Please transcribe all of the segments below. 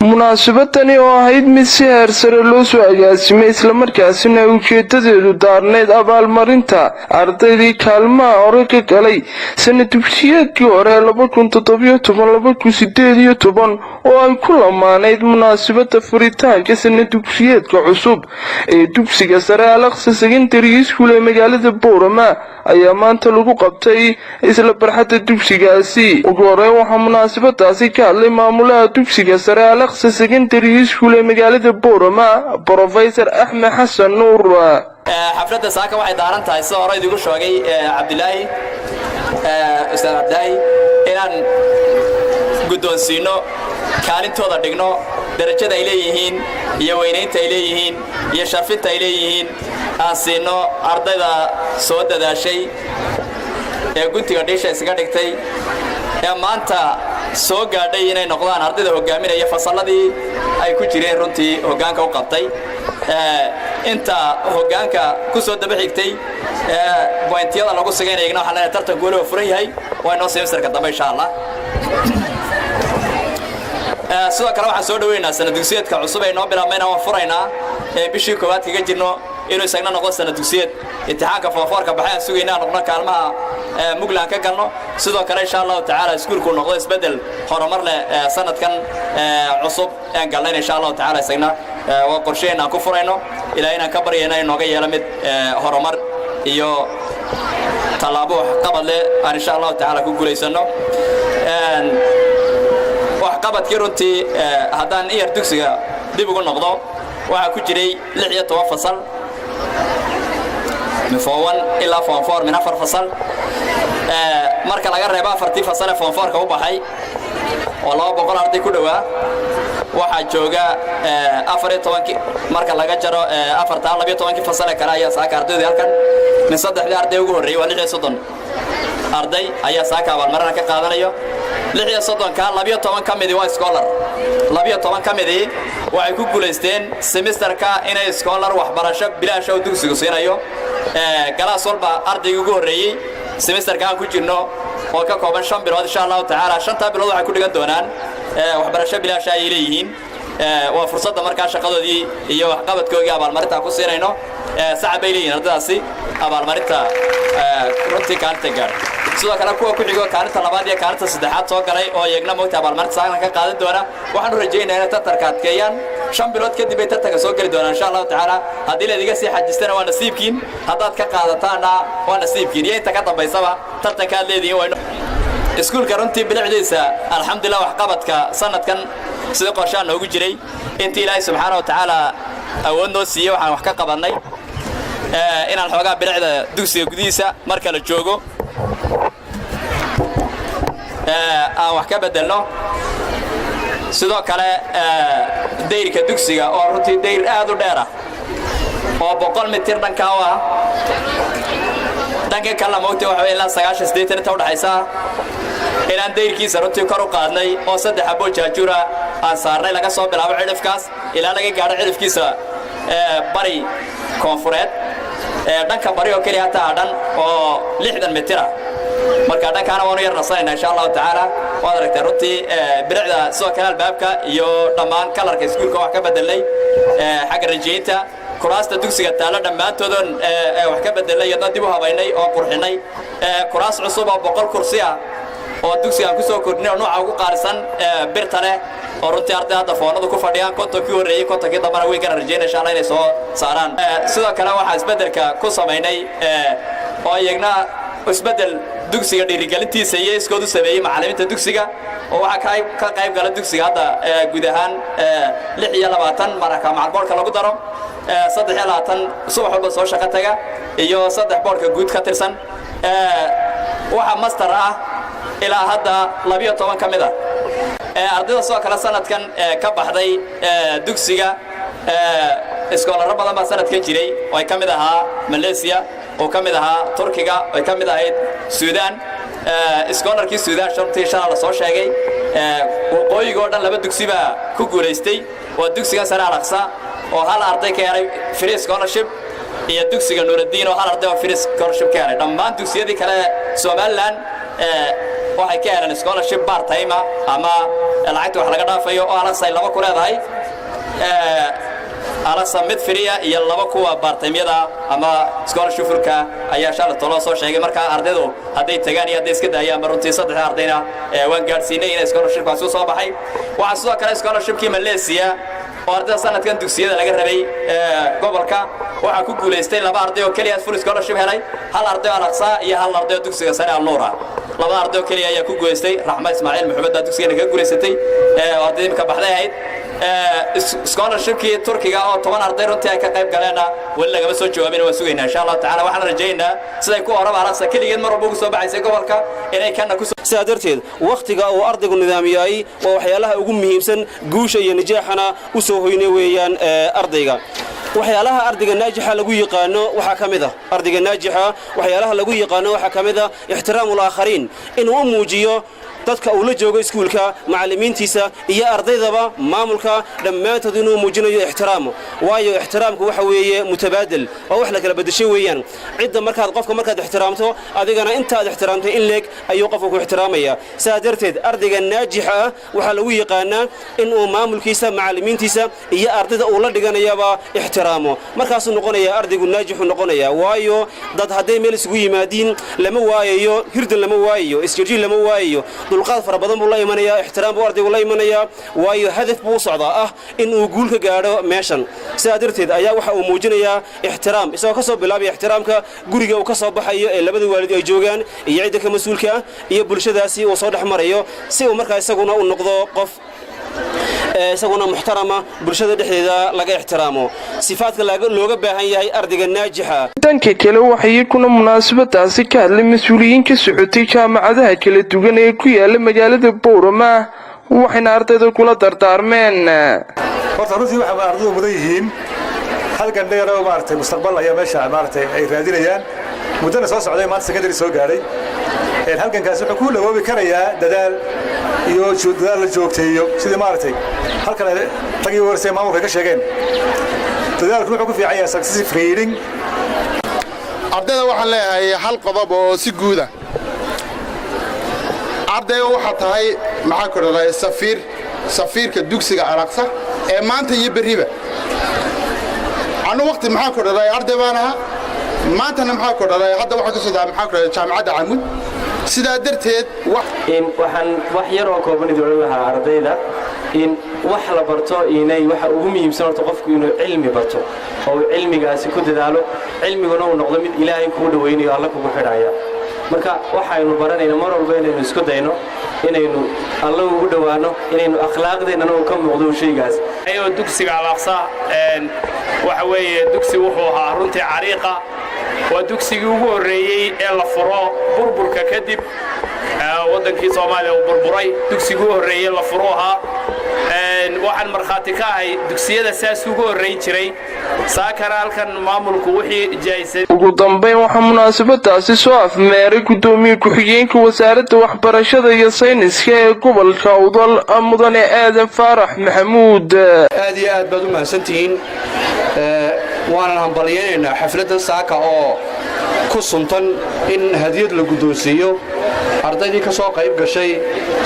munaasabadani oo ahayd mid si heer sare loo soo agaasimay isla markaasina ujeedadeedu daarneyd abaalmarinta ardaydii kaalmaha hore ka galay sanad dugsiyeedkii hore 2017-2018 oo ay ku lamaanayd munaasabada furitaanka sanad dugsiyeedka cusub ee dugsiga sare Al Aqsa Secondary School ee magaalada Boorama ayaa maanta lagu qabtay isla barxadda dugsigaasi. ugu horreyn waxaa munaasabadaasi ka hadlay maamulaha dugsiga sare Al Aqsa Secondary School ee magaalada Boorama Professor Axmed Xasan Nuur. xafladda saaka waxay daaran tahay soo hore idigu sheegay Cabdilaahi Ustaad Arday inaan guddoonsiino kaalintooda dhigno darajada ay leeyihiin iyo weynaynta ay leeyihiin iyo sharfinta ay leeyihiin aan siino ardayda soo dadaashay ee guntiga dhisha isaga dhigtay ee maanta soo gaadhay inay noqdaan ardayda hogaaminaya fasalladii ay ku jireen runtii hoggaanka u qabtay inta hoggaanka ku soo daba xigtay pointiyada lagu sageynayna waxa la tartan gool oo furan yahay waa inoo semesterka dambe insha Allah. sidoo kale waxaan soo dhaweynaa sanad dugsiyeedka cusub ee noo bilaabmayna waan furaynaa bishii koowaad kaga jirno inuu isagna noqdo sanad dugsiyeed imtixaanka foofoorka baxay sugeynaa noqdo kaalmaha muglaan ka galno sidoo kale insha Allah taala iskuulku noqdo isbedel horumar leh sanadkan cusub aan galnay insha Allah taala isagna waa qorsheena ku furayno ilaa inaan ka baryayna inooga yeelo mid horumar iyo talaabo qabad leh aan insha Allah taala ku guuleysano. waxqabadkii runtii haddaan iyar dugsiga dib ugu noqdo waxaa ku jiray 16 fasal min form 1 ilaa form 4 min 4 fasal marka laga reebo 4 fasal ee form 4 ka u baxay oo 200 arday ku dhawaa waxaa jooga 14 marka laga jaro 12 fasal kale ayaa saaka ardayda halkan min 3 arday ugu horeeyay waa 36 arday ayaa saaka abaalmarin ka qaadanayo 16 ka 12 ka mid waa scholar 12 ka mid waxay ku guuleysteen semesterka inay scholar waxbarasho bilaash oo dugsiga siinayo galaas walba ardayga ugu horeeyay semesterka aan ku jirno oo ka kooban 5 bilood insha Allah taala 5 bilood waxay ku dhigan doonaan waxbarasho bilaash ay leeyihiin waa fursad markaa shaqadoodii iyo waxqabadkooda abaalmarinta ku siinayno sacab ay leeyihiin ardaydaasi abaalmarinta runtii kaalta gaar sidoo kale kuwa ku xigo kaalinta labaad iyo kaalinta saddexaad soo galay oo iyagna moogta abaalmarinta saana ka qaadan doona waxaan rajaynayaa in tartanka adkeeyaan 5 bilood kadib ay tartanka soo gali doonaan insha Allah taala hadii la idiga sii xajistana waa nasiibkiin haddaad ka qaadataana waa nasiibkiin iyo inta ka dambaysaba tartanka aad leedihiin waa iskuulka runtii bilicdiisa alxamdulillah waxqabadka sanadkan sida qorshaha noogu jiray intii Ilaahay subhanahu wa ta'ala awood noo siiyay waxaan wax ka qabanay inaan xoogaa bilicda dugsiga gudihiisa marka la joogo aan wax ka bedelno sidoo kale deyrka dugsiga oo runtii deyr aad u dheer ah oo 100 mitir dhanka ah dhanka kala moogtay waxa ilaa 98 inta u dhaxaysa inaan deyrkiisa runtii kor u qaadnay oo 3 xabo jaajura aan saarnay laga soo bilaabo cidhifkaas ilaa laga gaaro cidhifkiisa bari koonfureed dhanka bari oo kaliya taa dhan oo 60 mitir ah marka dhankaana waanu yar nasanayna insha Allah taala waad aragtay runtii bilicda soo kala albaabka iyo dhammaan kalarka iskuulka wax ka bedelay xagga rajeynta kuraasta dugsiga taala dhamaantoodan wax ka bedelay iyo dib u habaynay oo qurxinay kuraas cusub oo 100 kursi ah oo dugsiga ku soo kordhinay oo nooca ugu qaarsan birta leh oo runtii ardayda foonadu ku fadhiyaan kontonkii horeeyay kontonkii dambana way kana rajeynayaan insha Allah inay soo saaraan sidoo kale waxa isbedelka ku sameynay oo iyagna isbedel dugsiga dhiirigelintiisa iyo iskoodu sameeyay macallimiinta dugsiga oo waxa ka qayb gala dugsiga hadda guud ahaan 26 marka macalboolka lagu daro 23 subax walba soo shaqo taga iyo 3 boolka guud ka tirsan waxa master ah ilaa hadda 12 ka mid ah ardayda soo kala sanadkan ka baxday dugsiga iskoolaro badan baa sanadkan jiray oo ay ka mid ahaa Malaysia oo ka mid ahaa Turkiga oo ka mid ahayd Suudaan iskoolarkii Suudaan shantii shan la soo sheegay waqooyiga oo dhan laba dugsi baa ku guuleystay oo dugsiga sare Al Aqsa oo hal arday ka helay free scholarship iyo dugsiga Nuuruddin oo hal arday oo free scholarship ka helay dhammaan dugsiyadii kale Somaliland waxay ka heleen scholarship part time ama lacagta wax laga dhaafayo oo Al-Aqsa laba ku leedahay Al-Aqsa mid firiya iyo laba kuwa part-time-yada ama scholarship-ka ayaa shalay tolo soo sheegay marka ardaydu haday tagaan iyo haday iska daayaan runtii saddex ardayna waan gaarsiinay in scholarship-kaas soo baxay waxa sidoo kale scholarship-kii Malaysia oo ardayda sanadkan dugsiyada laga rabay gobolka waxa ku guuleystay laba arday oo kaliya full scholarship helay hal arday Al-Aqsa iyo hal arday dugsiga sare Al-Nuura laba arday oo kaliya ayaa ku guuleystay Raxma Ismaaciil Maxamed dugsiga ka guuleysatay arday ka baxday ahayd scholarship-kii Turkiga oo 10 arday runtii ay ka qayb galeen wali laga soo jawaabin waa sugaynaa insha Allah taala waxaan rajaynaa siday ku horaba Al-Aqsa kaligeed mar walba ugu soo baxaysay gobolka inay kana ku saadarteed waqtiga uu ardaygu nidaamiyay waa waxyaalaha ugu muhiimsan guusha iyo najaaxana u soo hoynay weeyaan ardayga waxyaalaha ardayga naajixa lagu yaqaano waxa kamid ah ardayga naajixa waxyaalaha lagu yaqaano waxa kamid ah ixtiraamul aakhariin inuu muujiyo dadka uu la joogo iskuulka macallimiintiisa iyo ardaydaba maamulka dhammaantood inuu muujinayo ixtiraam waayo ixtiraamku waxa weeye mutabaadil oo wax la kala bedeshay weeyaan cidda qofka markaad ixtiraamto adigana intaad ixtiraamtay in leeg ayuu qofku ku ixtiraamaya saadarteed ardayga naajixa waxa lagu yaqaanaa in uu maamulkiisa macallimiintiisa iyo ardayda uu la dhiganayaba ixtiraamo markaas uu noqonaya ardaygu naajixu noqonaya waayo dad haday meel isugu yimaadiin lama waayayo hirdan lama waayayo isjooji lama waayayo dulqaad fara badan buu la imanayaa ixtiraam buu ardaygu la imanayaa waayo hadaf buu socdaa ah in uu guul ka gaadho meeshan saadarteed ayaa waxa uu muujinayaa ixtiraam isagoo ka soo bilaabay ixtiraamka guriga uu ka soo baxayo ee labada waalid ay joogaan iyo cidda ka mas'uulka iyo bulshadaasi uu soo dhaxmarayo si uu markaa isaguna u noqdo qof isaguna muxtarama bulshada dhexdeeda laga ixtiraamo sifaadka looga baahan yahay ardayga naajixa danka kale waxay kuna munaasabadaasi ka hadlay mas'uuliyiin ka socotay jaamacadaha kala duwan ee ku yaala magaalada Boorama waxayna ardayda kula dardaarmeen horta runtii waxa ardaydu mudan yihiin halkan dheer oo maartay mustaqbal ayaa meesha maartay ay raadinayaan mudana soo socday maanta secondary soo gaaray halkankaas wuxuu ku lagoobi karayaa dadaal iyo dadaal la joogteeyo sidii maartay halkan tagi warsay maamulka ka sheegeen dadaalku wuxuu ku fiican yahay successive reading ardayda waxaan leeyahay hal qodob oo si guud ah ardayga waxa tahay maxaa ku dhacay safiirka Dugsiga Al Aqsa ee maanta iyo bariba anu waqti maxaa ku dhacay arday baan ahaa maantana maxaa ku dhacay hadda waxa ka soo daa maxaa ku dhacay jaamacadda Camud sidaa darteed waxaan wax yar oo kooban idin lahaa ardayda in wax la barto inay waxa ugu muhiimsan oo qofku inuu cilmi barto oo cilmigaasi ku dadaalo cilmiguna uu noqdo mid Ilaahay ku dhaweynayo alla kugu xidhaya marka waxaynu baranayna mar walba inaynu isku dayno inaynu alla ugu dhawaano inaynu akhlaaqdeena oo ka muuqdo shaygaas ayo Dugsiga Al Aqsa waxa weeye dugsi wuxuu ahaa runtii cariiqa waa dugsigii ugu horeeyay ee la furo burburka kadib wadankii Soomaaliya uu burburay dugsigii ugu horeeyay la furo ahaa waxaan marxaati ka ahay dugsiyada saas ugu horeey jiray saakana halkan maamulku wixii jaysay ugu dambeyn waxa munaasabadaasi soo afmeeray gudoomiye ku-xigeenka wasaaradda waxbarashada iyo sayniska ee gobolka Awdal mudane Aadan Faarax Maxamuud aad iyo aad baad u mahadsantihiin waana hambalyeynaa xafladda saaka oo ku suntan in hadiyad la guddoonsiiyo ardaydii ka soo qayb gashay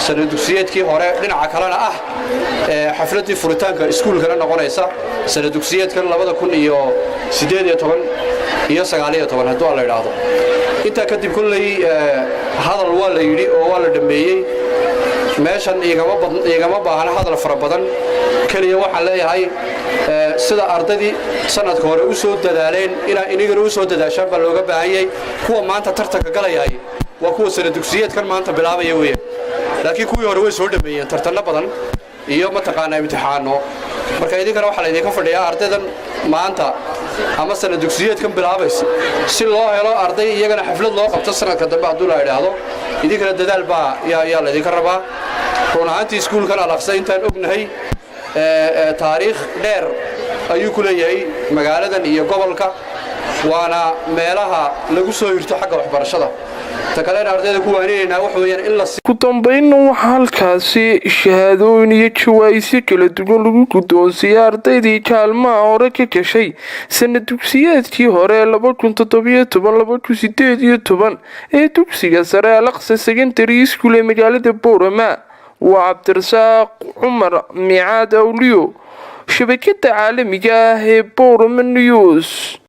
sanad dugsiyeedkii hore dhinaca kalena ah xafladii furitaanka iskuulkana noqonaysa sanad dugsiyeedkan 2018 iyo 19 hadduu la yiraahdo inta kadib kullay hadal waa la yiri oo waa la dhameeyay meeshan igama baahna hadal fara badan kaliya waxa leeyahay sida ardaydii sanadka hore u soo dadaaleen inagana u soo dadaashaan baa looga baahayay kuwa maanta tartanka galayay waa kuwa sanad dugsiyeedkan maanta bilaabaya weeyaan laakiin kuwii hore way soo dhameeyeen tartanna badan iyo mataqaana imtixaano marka idinkana waxa la idinka fadhiyaa ardaydan maanta ama sanad dugsiyeedkan bilaabaysa si loo helo arday iyagana xaflad loo qabto sanadka dambe hadduu la yiraahdo idinkana dadaal baa yaa la idinka rabaa run ahaantii iskuulkan Al Aqsa intaan ognahay taariikh dheer ayuu ku leeyahay magaaladan iyo gobolka waana meelaha lagu soo hirto xagga waxbarashada تكلنا أردنا كوانين وحويان إلا كتنبين وحالكاسي شهادون يجوايسي كلا تقول Gudonsiyay Arday Kalmaha Hore Gashay Imtixanadkii hore 2017 ee Dugsiga Al Aqsa Secondary School ee magaalada Boorama waa Cabdirasaaq Cumar Micaad Awliyo shabakada caalamiga ah ee Boorama News.